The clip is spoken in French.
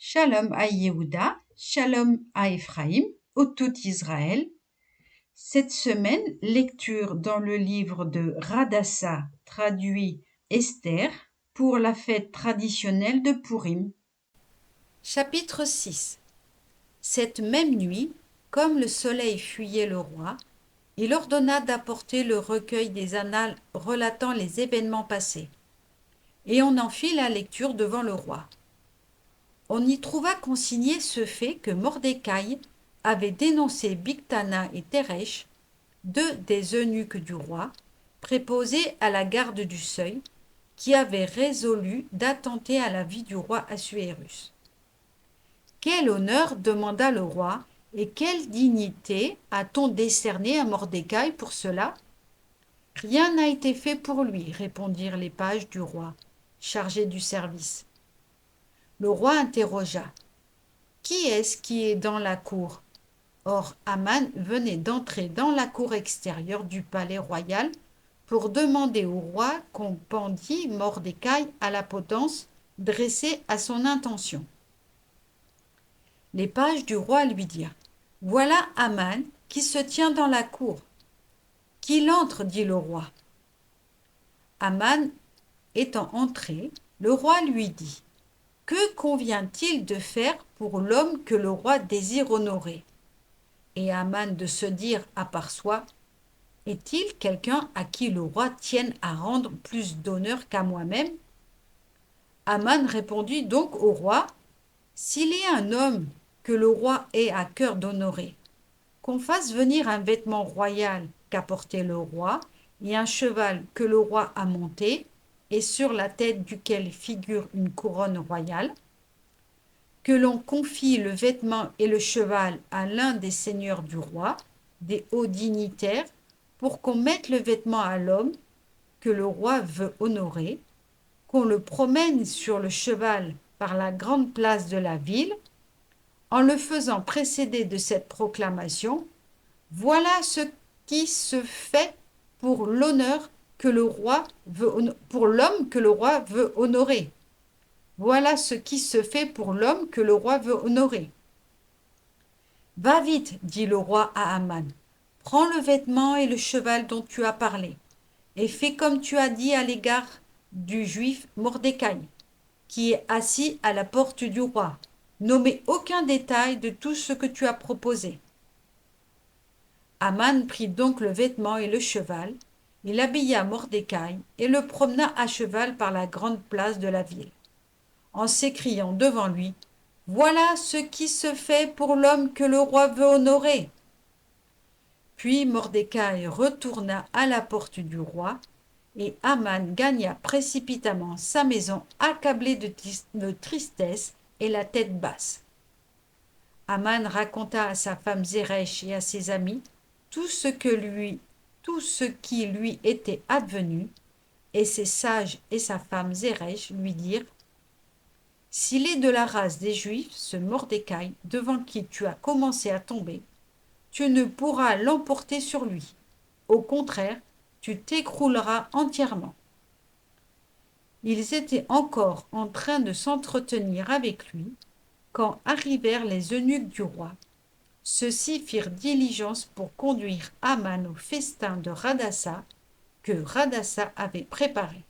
Shalom à Yehuda, Shalom à Éphraïm, au tout Israël. Cette semaine, lecture dans le livre de Radassa, traduit Esther, pour la fête traditionnelle de Pourim. Chapitre 6. Cette même nuit, comme le soleil fuyait le roi, il ordonna d'apporter le recueil des annales relatant les événements passés. Et on en fit la lecture devant le roi. On y trouva consigné ce fait que Mordecai avait dénoncé Bigthana et Teresh, deux des eunuques du roi, préposés à la garde du seuil, qui avaient résolu d'attenter à la vie du roi Assuérus. Quel honneur, demanda le roi, et quelle dignité a-t-on décerné à Mordecai pour cela? Rien n'a été fait pour lui, répondirent les pages du roi, chargés du service. Le roi interrogea. Qui est-ce qui est dans la cour? Or, Aman venait d'entrer dans la cour extérieure du palais royal pour demander au roi qu'on pendît Mordecai à la potence dressée à son intention. Les pages du roi lui dirent: Voilà Aman qui se tient dans la cour. Qu'il entre, dit le roi. Aman étant entré, le roi lui dit: Que convient-il de faire pour l'homme que le roi désire honorer? Et Aman de se dire à part soi: Est-il quelqu'un à qui le roi tienne à rendre plus d'honneur qu'à moi-même? Aman répondit donc au roi: S'il est un homme que le roi ait à cœur d'honorer, qu'on fasse venir un vêtement royal qu'a porté le roi et un cheval que le roi a monté et sur la tête duquel figure une couronne royale, que l'on confie le vêtement et le cheval à l'un des seigneurs du roi, des hauts dignitaires, pour qu'on mette le vêtement à l'homme que le roi veut honorer, qu'on le promène sur le cheval par la grande place de la ville, en le faisant précéder de cette proclamation: Voilà ce qui se fait pour l'honneur que le roi veut, pour l'homme que le roi veut honorer. Voilà ce qui se fait pour l'homme que le roi veut honorer. Va vite, dit le roi à Aman. Prends le vêtement et le cheval dont tu as parlé, et fais comme tu as dit à l'égard du juif Mordecai, qui est assis à la porte du roi. N'omets aucun détail de tout ce que tu as proposé. Aman prit donc le vêtement et le cheval, il habilla Mordecai et le promena à cheval par la grande place de la ville, en s'écriant devant lui: Voilà ce qui se fait pour l'homme que le roi veut honorer. Puis Mordecai retourna à la porte du roi, et Aman gagna précipitamment sa maison, accablé de tristesse et la tête basse. Aman raconta à sa femme Zeresh et à ses amis tout ce qui lui était advenu, et ses sages et sa femme Zeresh lui dirent: S'il est de la race des Juifs, ce Mordecai, devant qui tu as commencé à tomber, tu ne pourras l'emporter sur lui. Au contraire, tu t'écrouleras entièrement. Ils étaient encore en train de s'entretenir avec lui, quand arrivèrent les eunuques du roi. Ceux-ci firent diligence pour conduire Aman au festin de Radassa que Radassa avait préparé.